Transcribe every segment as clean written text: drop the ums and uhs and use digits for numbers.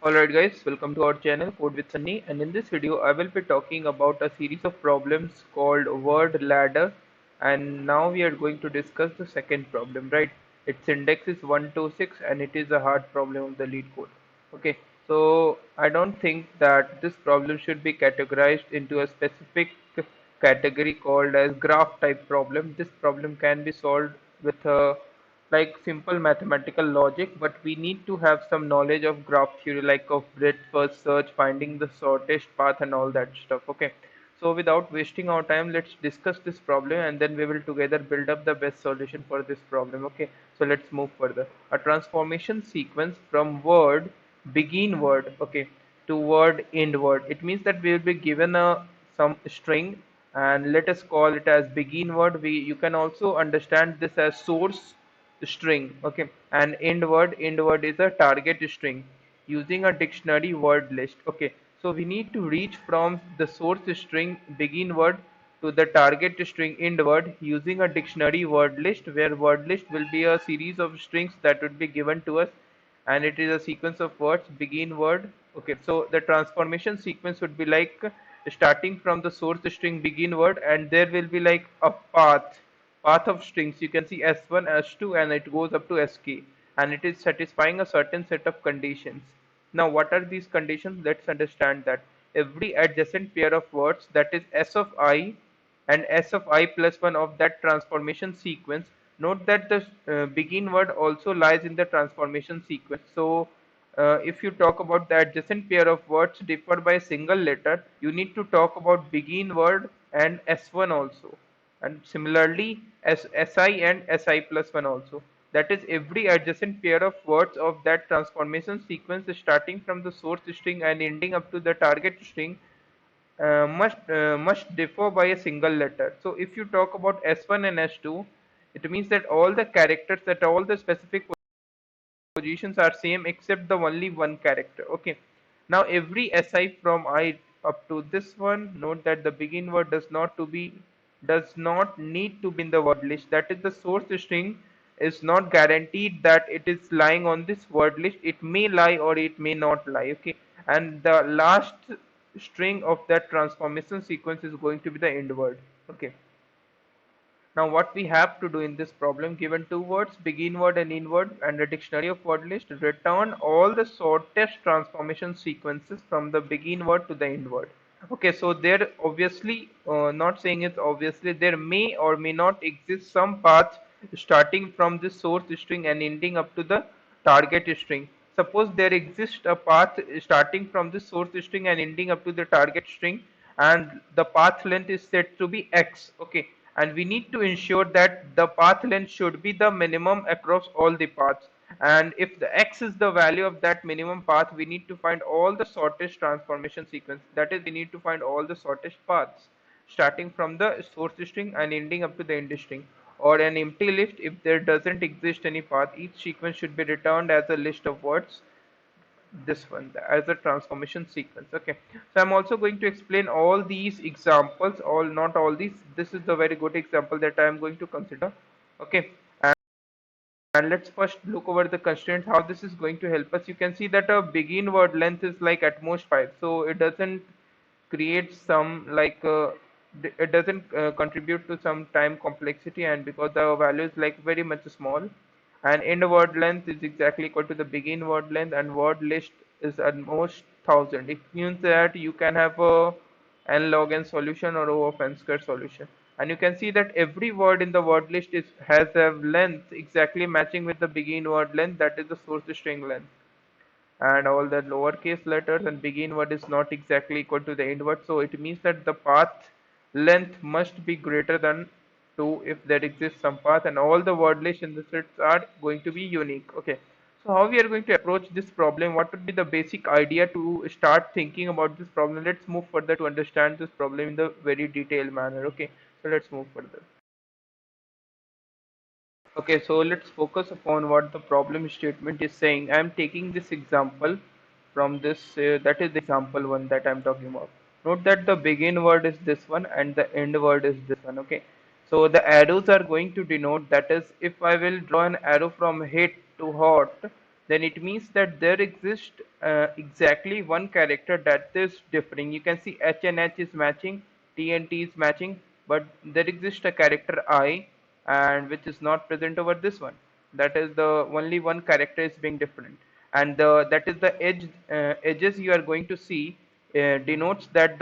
Alright guys, welcome to our channel Code with Sunny, and in this video I will be talking about a series of problems called word ladder, and now we are going to discuss the second problem, right? Its index is 126 and it is a hard problem of the LeetCode. Okay, so I don't think that this problem should be categorized into a specific category called as graph type problem. This problem can be solved with a like simple mathematical logic, but we need to have some knowledge of graph theory, like of breadth first search, finding the shortest path, and all that stuff. Okay, so without wasting our time, let's discuss this problem and then we will together build up the best solution for this problem. Okay, so let's move further. A transformation sequence from word begin word, okay, to word end word. It means that we will be given a some string, and let us call it as begin word. You can also understand this as source string, okay, and end word is a target string using a dictionary word list. Okay, so we need to reach from the source string begin word to the target string end word using a dictionary word list, where word list will be a series of strings that would be given to us, and it is a sequence of words begin word. Okay, so the transformation sequence would be like starting from the source string begin word, and there will be like a path of strings. You can see s1, s2, and it goes up to sk, and it is satisfying a certain set of conditions. Now what are these conditions? Let's understand that. Every adjacent pair of words, that is s of I and s of I plus 1 of that transformation sequence. Note that the begin word also lies in the transformation sequence. So if you talk about the adjacent pair of words differ by a single letter, you need to talk about begin word and s1 also, and similarly as si and si plus 1 also. That is, every adjacent pair of words of that transformation sequence starting from the source string and ending up to the target string must differ by a single letter. So if you talk about S1 and S2, it means that all the characters at all the specific positions are same except the only one character. Okay. Now every SI from I up to this one, note that the begin word does not need to be in the word list. That is, the source string is not guaranteed that it is lying on this word list. It may lie or it may not lie. Okay, and the last string of that transformation sequence is going to be the end word. Okay, now what we have to do in this problem, given two words begin word and end word and a dictionary of word list, return all the shortest transformation sequences from the begin word to the end word. Okay, so there obviously, not saying it obviously, there may or may not exist some path starting from this source string and ending up to the target string. Suppose there exists a path starting from this source string and ending up to the target string, and the path length is set to be x. Okay, and we need to ensure that the path length should be the minimum across all the paths, and if the x is the value of that minimum path, we need to find all the shortest transformation sequence. That is, we need to find all the shortest paths starting from the source string and ending up to the end string, or an empty list. If there doesn't exist any path, each sequence should be returned as a list of words, this one as a transformation sequence. Okay, so I'm also going to explain all these examples, all not all these. This is the very good example that I am going to consider. Okay, and let's first look over the constraints, how this is going to help us. You can see that a begin word length is like at most 5, so it doesn't create some like it doesn't contribute to some time complexity, and because the value is like very much small, and end word length is exactly equal to the begin word length, and word list is at most 1000. It means that you can have a n log n solution or O of n square solution, and you can see that every word in the word list has a length exactly matching with the begin word length, that is the source string length, and all the lowercase letters and begin word is not exactly equal to the end word, so it means that the path length must be greater than 2 if there exists some path, and all the word lists in the sets are going to be unique. Okay, so how we are going to approach this problem, what would be the basic idea to start thinking about this problem? Let's move further to understand this problem in the very detailed manner. Okay, so let's move further. Okay, so let's focus upon what the problem statement is saying. I am taking this example from this, that is the example one that I am talking about. Note that the begin word is this one and the end word is this one. Okay, so the arrows are going to denote, that is, if I will draw an arrow from hit to hot, then it means that there exists exactly one character that is differing. You can see H and H is matching, T and T is matching, but there exists a character I, and which is not present over this one. That is the only one character is being different, and that is the edges you are going to see denotes that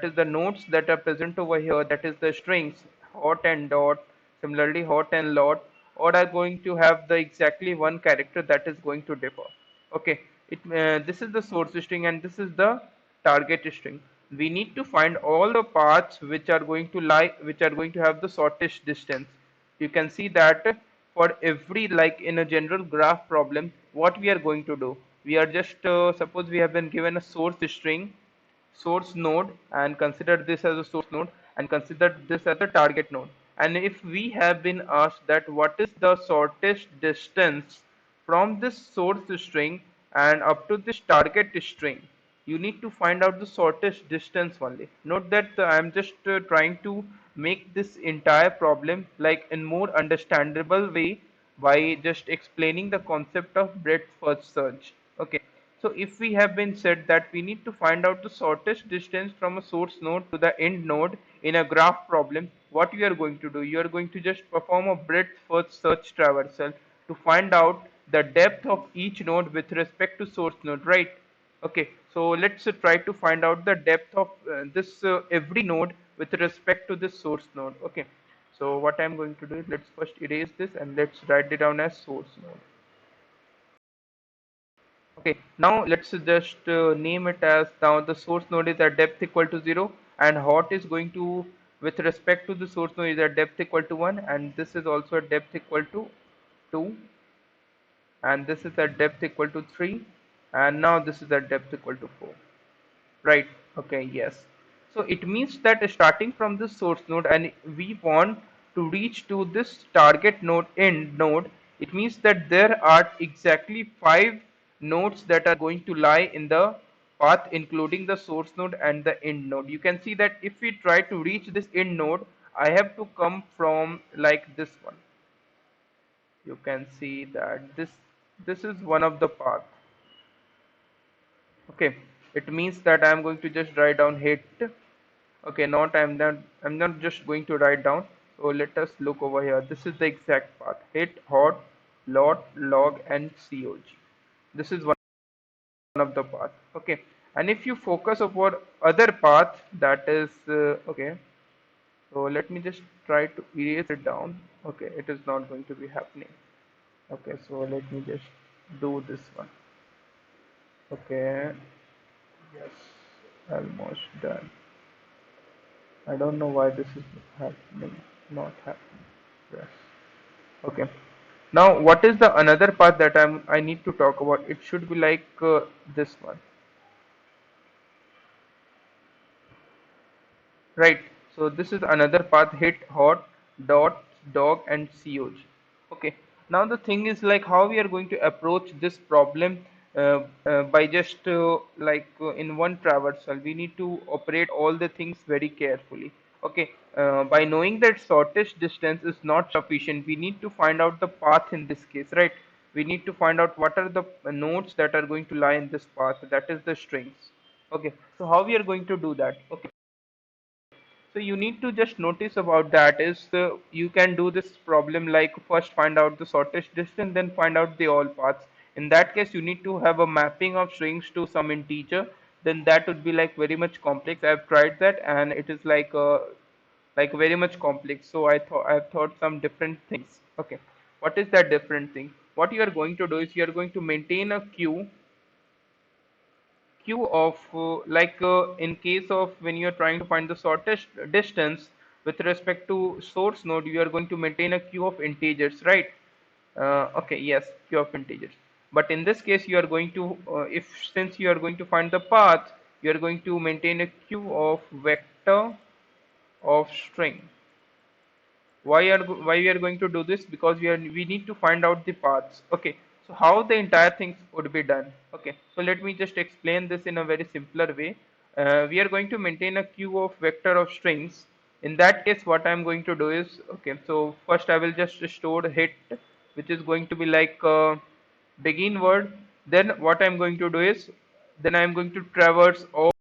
is the nodes that are present over here. That is the strings hot and dot. Similarly, hot and lot or are going to have the exactly one character that is going to differ. Okay, this is the source string and this is the target string. We need to find all the paths which are going to have the shortest distance. You can see that for every, like in a general graph problem, what we are going to do, we are just suppose we have been given a source string, source node, and consider this as a source node and consider this as a target node. And if we have been asked that what is the shortest distance from this source string and up to this target string, you need to find out the shortest distance only. Note that I'm just trying to make this entire problem like in more understandable way by just explaining the concept of breadth first search. Okay, so if we have been said that we need to find out the shortest distance from a source node to the end node in a graph problem, what you are going to do, you are going to just perform a breadth first search traversal to find out the depth of each node with respect to source node, right? Okay, so let's try to find out the depth of this every node with respect to this source node. Okay, so what I'm going to do is let's first erase this and let's write it down as source node. Okay, now let's just name it as, now the source node is at depth equal to 0 and hot is going to, with respect to the source node, is at depth equal to 1 and this is also at depth equal to 2 and this is at depth equal to 3 and now this is at depth equal to 4. Right, okay, yes. So it means that starting from this source node and we want to reach to this target node end node, it means that there are exactly 5 nodes that are going to lie in the path including the source node and the end node. You can see that if we try to reach this end node, I have to come from like this one. You can see that this is one of the path. Okay, it means that I am going to just write down hit. Okay, not I'm not just going to write down. So let us look over here. This is the exact path. Hit, hot, lot, log, and cog. This is one of the path. Okay, and if you focus upon other path, that is okay. So let me just try to erase it down. Okay, it is not going to be happening. Okay, so let me just do this one. Okay, yes, almost done. I don't know why this is happening, not happening. Yes. Okay. Now, what is the another part that I need to talk about? It should be like this one, right? So this is another path: hit, hot, dot, dog, and cog. Okay. Now the thing is like how we are going to approach this problem by just in one traversal. We need to operate all the things very carefully. Okay. By knowing that shortest distance is not sufficient, we need to find out the path in this case, right? We need to find out what are the nodes that are going to lie in this path. That is the strings. Okay. So how we are going to do that? Okay. So you need to just notice about that is you can do this problem like first find out the shortest distance, then find out the all paths. In that case, you need to have a mapping of strings to some integer. Then that would be like very much complex. I've tried that and it is like very much complex. So I've thought some different things. Okay, what is that different thing? What you are going to do is you are going to maintain a queue of in case of when you're trying to find the shortest distance with respect to source node, you are going to maintain a queue of integers, right? Okay, yes, queue of integers. But in this case you are going to if since you are going to find the path, you are going to maintain a queue of vector of string. Why we are going to do this? Because we need to find out the paths. Okay, so how the entire things would be done? Okay, so let me just explain this in a very simpler way. We are going to maintain a queue of vector of strings. In that case, what I'm going to do is, okay, so first I will just store hit, which is going to be like begin word, then what I'm going to do is, then I'm going to traverse all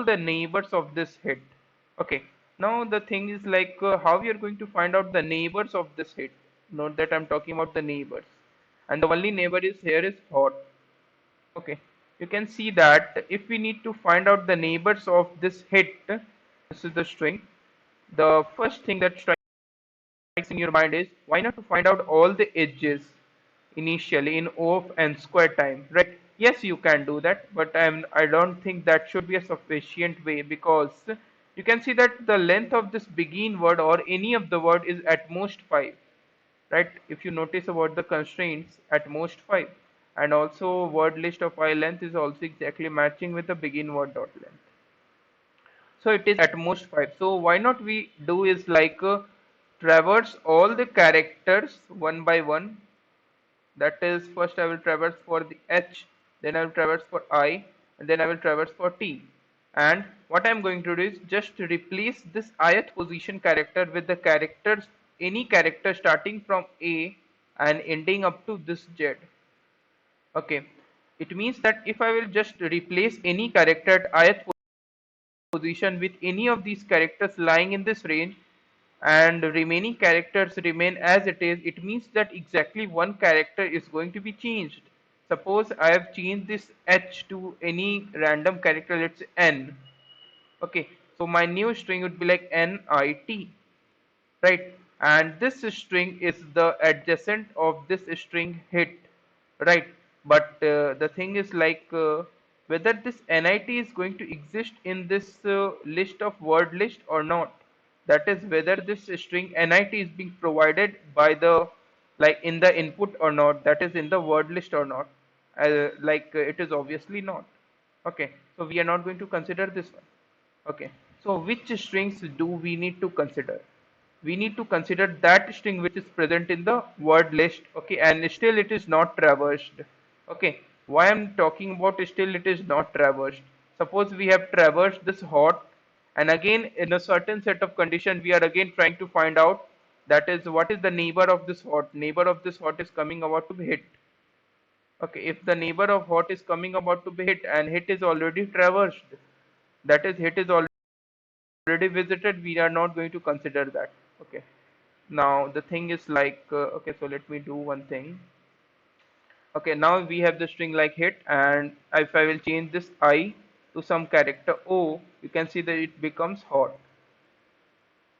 the neighbors of this hit. Okay, now the thing is like how we are going to find out the neighbors of this hit. Note that I'm talking about the neighbors, and the only neighbor is here is hot. Okay, you can see that if we need to find out the neighbors of this hit, this is the string. The first thing that strikes in your mind is, why not to find out all the edges initially in O of n square time, right? Yes, you can do that, but I don't think that should be a sufficient way, because you can see that the length of this begin word or any of the word is at most 5, right? If you notice about the constraints, at most 5, and also word list of I length is also exactly matching with the begin word dot length. So it is at most 5. So why not we do is like traverse all the characters one by one. That is, first I will traverse for the H, then I will traverse for I, and then I will traverse for T. And what I am going to do is just replace this ith position character with the characters, any character starting from A and ending up to this Z. Okay, it means that if I will just replace any character at ith position with any of these characters lying in this range, and remaining characters remain as it is, it means that exactly one character is going to be changed. Suppose I have changed this H to any random character, let's say N. Okay, so my new string would be like NIT, right? And this string is the adjacent of this string hit, right? But the thing is like whether this NIT is going to exist in this list of word list or not. That is, whether this string NIT is being provided by the, like, in the input or not, that is in the word list or not. It is obviously not. Okay, so we are not going to consider this one. Okay, so which strings do we need to consider? We need to consider that string which is present in the word list. Okay, and still it is not traversed. Okay, why I'm talking about still it is not traversed? Suppose we have traversed this hot, and again in a certain set of condition we are again trying to find out, that is, what is the neighbor of this hot. Neighbor of this hot is coming about to be hit. Okay, if the neighbor of hot is coming about to be hit and hit is already traversed, that is, hit is already visited, we are not going to consider that. Okay, now the thing is like okay, so let me do one thing. Okay, now we have the string like hit, and if I will change this I to some character O, you can see that it becomes hot,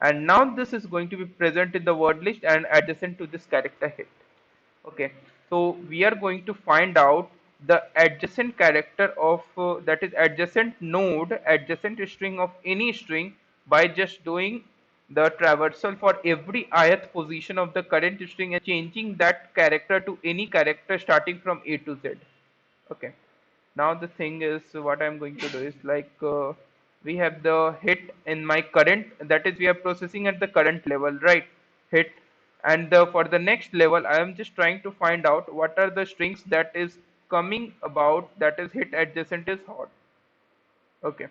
and now this is going to be present in the word list and adjacent to this character hit. Okay, so we are going to find out the adjacent character of that is adjacent node, adjacent string of any string, by just doing the traversal for every ith position of the current string and changing that character to any character starting from A to Z. Okay, now the thing is, what I'm going to do is like we have the hit in my current, that is, we are processing at the current level, right? Hit, and for the next level I am just trying to find out what are the strings that is coming about, that is hit adjacent is hot. Okay,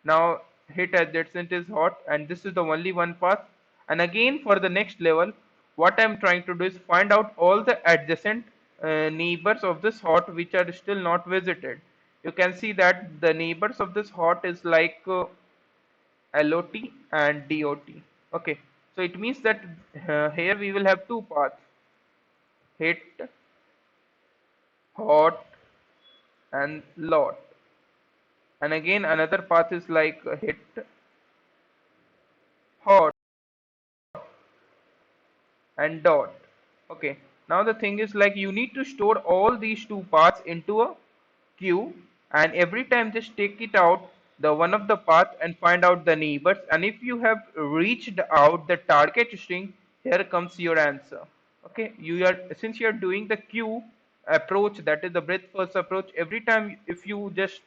now hit adjacent is hot, and this is the only one path. And again for the next level, what I'm trying to do is find out all the adjacent neighbors of this hot which are still not visited. You can see that the neighbors of this hot is like LOT and DOT. Okay, so it means that here we will have two paths: hit, hot, and lot. And again another path is like hit, hot, and dot. Okay, now the thing is like you need to store all these two paths into a queue, and every time just take it out the one of the path and find out the neighbors, and if you have reached out the target string, here comes your answer. Okay, you are, since you are doing the queue approach, that is the breadth first approach, every time if you just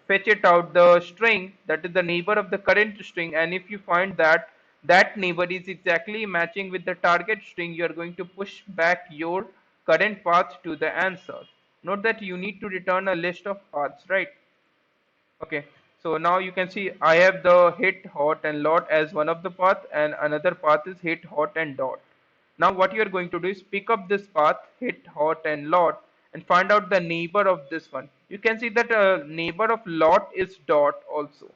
fetch it out the string that is the neighbor of the current string, and if you find that that neighbor is exactly matching with the target string, you are going to push back your current path to the answer. Note that you need to return a list of paths, right? Okay, so now you can see I have the hit, hot, and lot as one of the path, and another path is hit, hot, and dot. Now what you are going to do is pick up this path, hit hot and lot, and find out the neighbor of this one. You can see that neighbor of lot is dot also.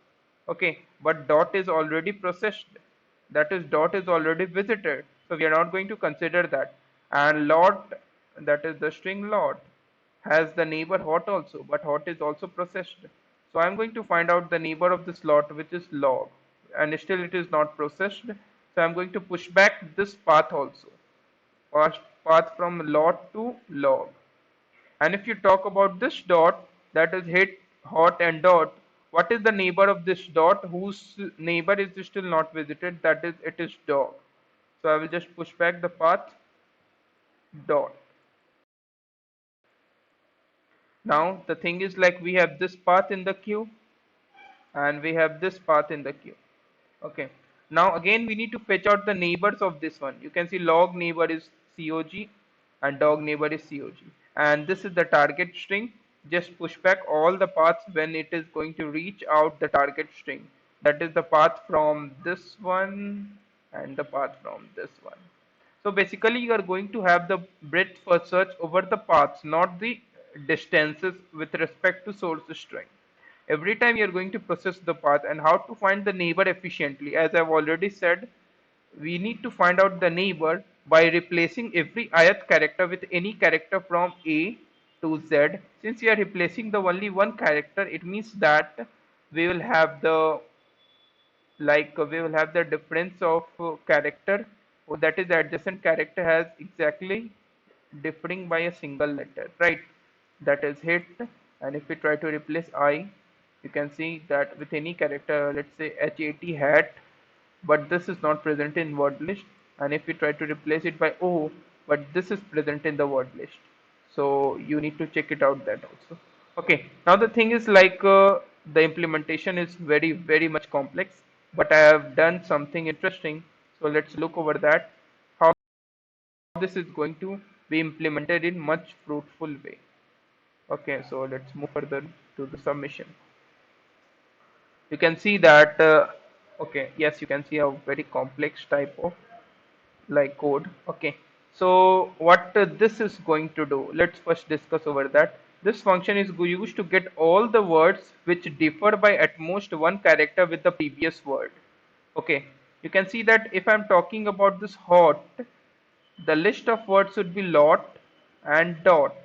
Okay, but dot is already processed. That is, dot is already visited. So we are not going to consider that. And lot, that is the string lot, has the neighbor hot also, but hot is also processed. So I'm going to find out the neighbor of this lot, which is log, and still it is not processed. So I'm going to push back this path also, path from lot to log. And if you talk about this dot, that is hit, hot and dot, what is the neighbor of this dot whose neighbor is still not visited? That is, it is dog. So I will just push back the path dot. Now the thing is, like, we have this path in the queue and we have this path in the queue. Okay. Now again we need to fetch out the neighbors of this one. You can see log neighbor is cog and dog neighbor is cog. And this is the target string. Just push back all the paths when it is going to reach out the target string. That is the path from this one and the path from this one. So basically you are going to have the breadth first search over the paths, not the distances with respect to source string. Every time you are going to process the path. And how to find the neighbor efficiently, as I've already said, we need to find out the neighbor by replacing every ith character with any character from A to Z. Since we are replacing the only one character, it means that we will have the we will have the difference of character, that is the adjacent character has exactly differing by a single letter, right? That is hit. And if we try to replace I, you can see that with any character, let's say hat hat, but this is not present in word list. And if we try to replace it by O, but this is present in the word list. So you need to check it out that also. Okay, now the thing is, the implementation is very much complex, but I have done something interesting. So let's look over that, how this is going to be implemented in much fruitful way. Okay, so let's move further to the submission. You can see that okay, yes, you can see a very complex type of code. Okay, so what this is going to do, let's first discuss over that. This function is used to get all the words which differ by at most one character with the previous word. Okay, you can see that if I'm talking about this hot, the list of words would be lot and dot,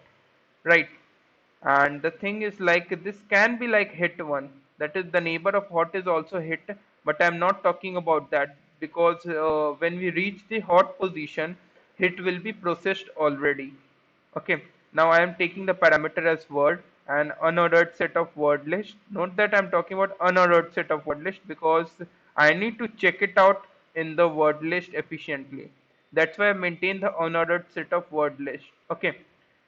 right? And the thing is, this can be like hit one, that is the neighbor of hot is also hit, but I'm not talking about that because when we reach the hot position, hit will be processed already. Okay, now I am taking the parameter as word and unordered set of word list. Note that I'm talking about unordered set of word list because I need to check it out in the word list efficiently. That's why I maintain the unordered set of word list. Okay,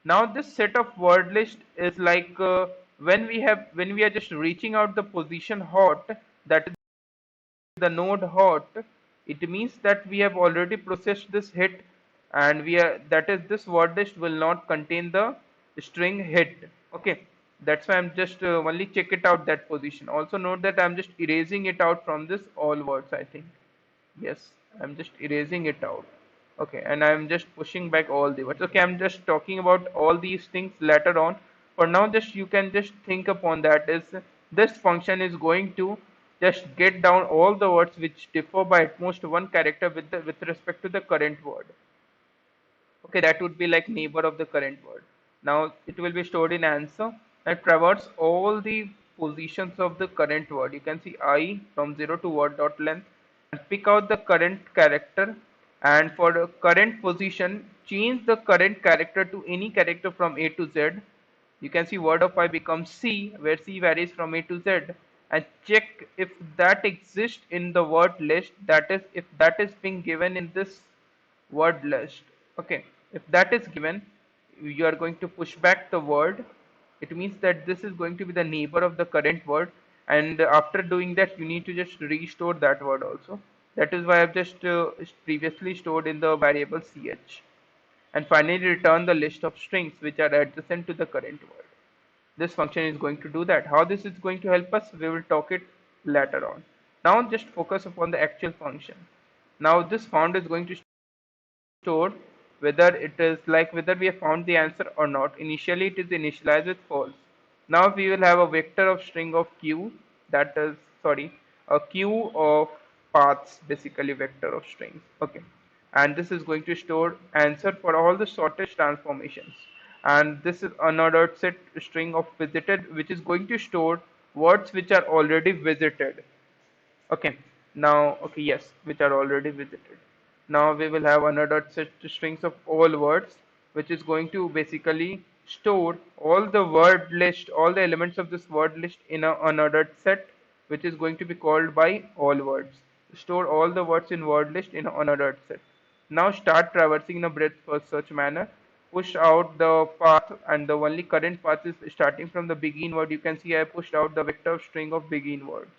now this set of word list is when we are just reaching out the position hot, that is the node hot, it means that we have already processed this hit, and we are, that is, this word list will not contain the string hit. Okay, that's why I'm just only check it out that position. Also note that I'm just erasing it out from this all words, I think. Yes, I'm just erasing it out. Okay, and I'm just pushing back all the words. Okay, I'm just talking about all these things later on. For now, just you can just think upon that is, this function is going to just get down all the words which differ by at most one character with respect to the current word. Okay, that would be like neighbor of the current word. Now it will be stored in answer and traverse all the positions of the current word. You can see I from 0 to word dot length and pick out the current character, and for the current position change the current character to any character from A to Z. You can see word of I becomes C, where C varies from A to Z, and check if that exists in the word list, that is if that is being given in this word list. Okay, if that is given, you are going to push back the word. It means that this is going to be the neighbor of the current word, and after doing that you need to just restore that word also. That is why I've just previously stored in the variable ch, and finally return the list of strings which are adjacent to the current word. This function is going to do that. How this is going to help us, we will talk it later on. Now just focus upon the actual function. Now this found is going to store whether it is like whether we have found the answer or not. Initially it is initialized with false. Now we will have a vector of string of q, that is, sorry, a queue of paths, basically vector of strings. Okay, and this is going to store answer for all the shortest transformations. And this is another set string of visited, which is going to store words which are already visited. Okay, now, okay, yes, which are already visited. Now we will have another set strings of all words, which is going to basically store all the word list, all the elements of this word list in another set, which is going to be called by all words. Store all the words in word list in another set. Now start traversing in a breadth first search manner. Push out the path, and the only current path is starting from the begin word. You can see I pushed out the vector string of begin words.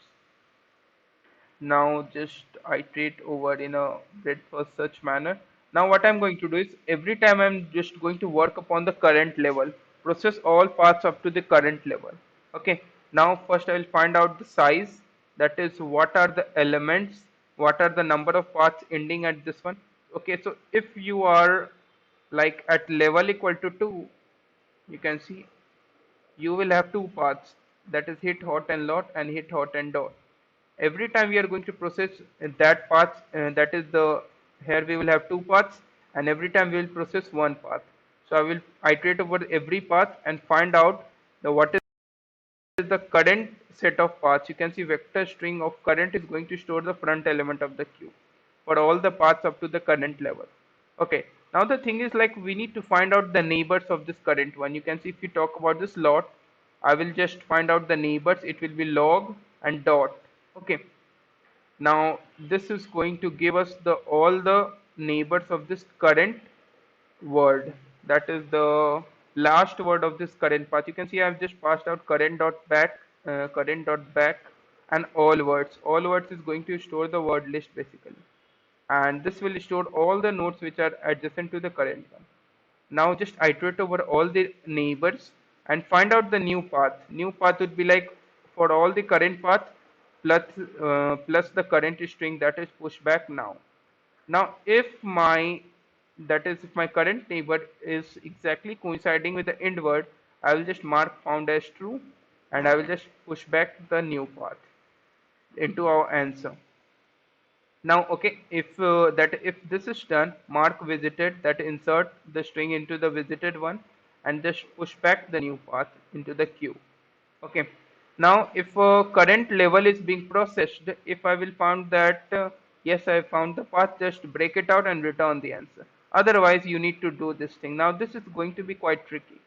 Now just iterate over in a breadth first search manner. Now what I'm going to do is every time I'm just going to work upon the current level, process all paths up to the current level. Okay, now first I will find out the size, that is what are the elements, what are the number of paths ending at this one. Okay, so if you are like at level equal to 2, you can see you will have two paths, that is hit hot and lot and hit hot and dot. Every time we are going to process that path, that is the, here we will have two paths, and every time we will process one path. So I will iterate over every path and find out the what is the current set of paths. You can see vector string of current is going to store the front element of the queue for all the paths up to the current level. Okay, now the thing is like we need to find out the neighbors of this current one. You can see if you talk about this lot, I will just find out the neighbors. It will be log and dot. Okay, now this is going to give us the all the neighbors of this current word, that is the last word of this current path. You can see I have just passed out current dot back, current dot back, and all words. All words is going to store the word list basically, and this will store all the nodes which are adjacent to the current one. Now just iterate over all the neighbors and find out the new path. New path would be like for all the current path plus plus the current string that is pushed back now. Now if my, that is if my current neighbor is exactly coinciding with the end word, I will just mark found as true, and I will just push back the new path into our answer. Now, okay, if this is done, mark visited, that insert the string into the visited one, and just push back the new path into the queue. Okay. Now, if current level is being processed, if I will found that yes, I found the path, just break it out and return the answer. Otherwise, you need to do this thing. Now, this is going to be quite tricky.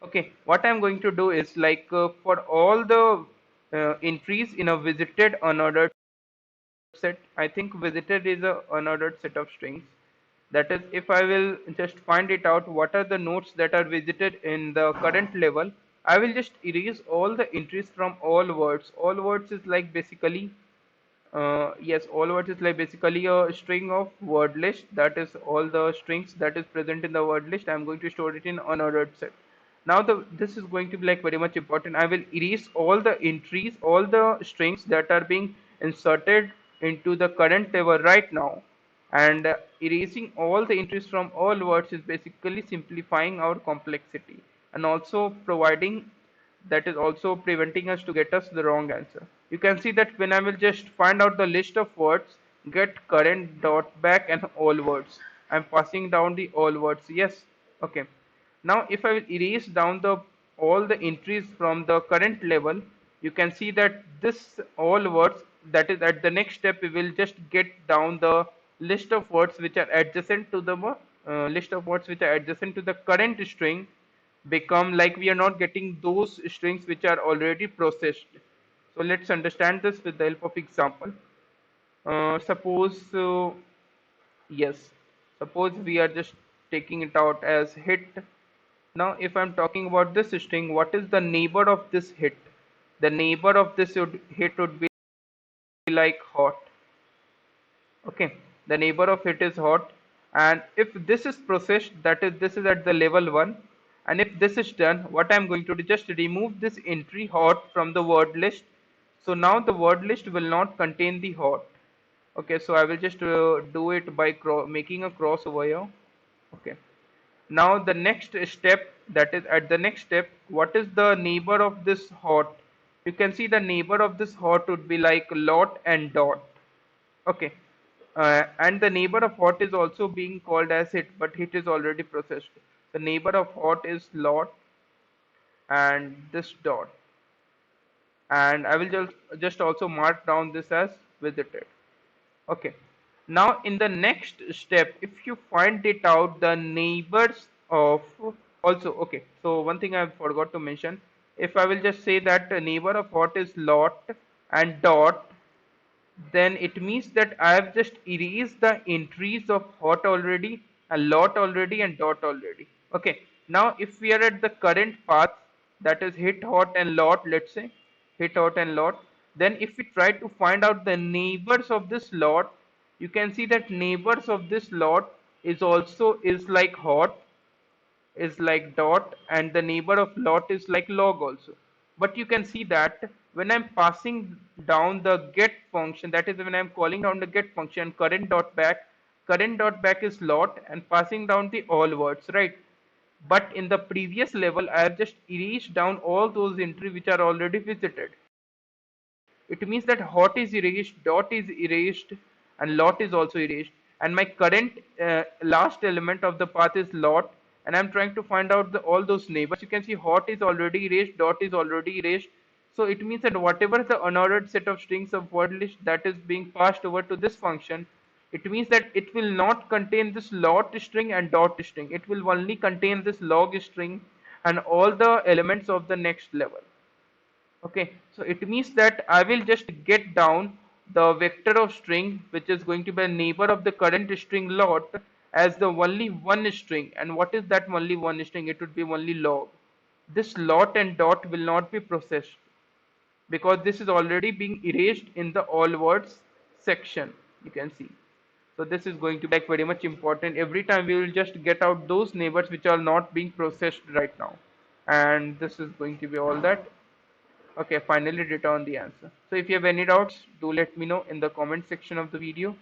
Okay, what I'm going to do is like for all the entries in a visited unordered set, I think visited is a unordered set of strings. That is, if I will just find it out what are the nodes that are visited in the current level, I will just erase all the entries from all words. All words is like basically yes, all words is like basically a string of word list, that is all the strings that is present in the word list. I'm going to store it in unordered set. Now this is going to be like very much important. I will erase all the entries, all the strings that are being inserted into the current table right now, and erasing all the entries from all words is basically simplifying our complexity and also providing, that is also preventing us to get us the wrong answer. You can see that when I will just find out the list of words, get current dot back and all words, I'm passing down the all words. Yes, okay. Now if I will erase down the all the entries from the current level, you can see that this all words, that is at the next step we will just get down the list of words which are adjacent to the list of words which are adjacent to the current string, become like we are not getting those strings which are already processed. So let's understand this with the help of example. Suppose yes, suppose we are just taking it out as hit. Now if I'm talking about this string, what is the neighbor of this hit? The neighbor of this hit would be like hot. Okay, the neighbor of it is hot, and if this is processed, that is this is at the level 1, and if this is done, what I'm going to do, just remove this entry hot from the word list. So now the word list will not contain the hot. Okay, so I will just do it by making a cross over here. Okay. Now the next step, that is at the next step, what is the neighbor of this hot? You can see the neighbor of this hot would be like lot and dot. Okay. And the neighbor of hot is also being called as hit, but hit is already processed. The neighbor of hot is lot and this dot. And I will just also mark down this as visited. Okay. Now in the next step, if you find it out, the neighbors of also, okay. So one thing I forgot to mention, if I will just say that the neighbor of what is lot and dot, then it means that I have just erased the entries of hot already, a lot already, and dot already. Okay. Now if we are at the current path, that is hit hot and lot, let's say hit hot and lot, then if we try to find out the neighbors of this lot, you can see that neighbors of this lot is also is like hot, is like dot, and the neighbor of lot is like log also. But you can see that when I'm passing down the get function, that is when I'm calling down the get function, current dot back is lot and passing down the all words, right? But in the previous level I have just erased down all those entries which are already visited. It means that hot is erased, dot is erased, and lot is also erased. And my current last element of the path is lot, and I'm trying to find out all those neighbors. You can see hot is already erased, dot is already erased. So it means that whatever the unordered set of strings of word list that is being passed over to this function, it means that it will not contain this lot string and dot string. It will only contain this log string and all the elements of the next level. Okay, so it means that I will just get down the vector of string which is going to be a neighbor of the current string lot as the only one string. And what is that only one string? It would be only log. This lot and dot will not be processed because this is already being erased in the all words section, you can see. So this is going to be like very much important. Every time we will just get out those neighbors which are not being processed right now. And this is going to be all that. Okay, finally return the answer. So if you have any doubts, do let me know in the comment section of the video.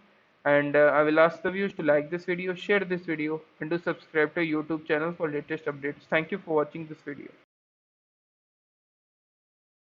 And I will ask the viewers to like this video, share this video, and to subscribe to YouTube channel for latest updates. Thank you for watching this video.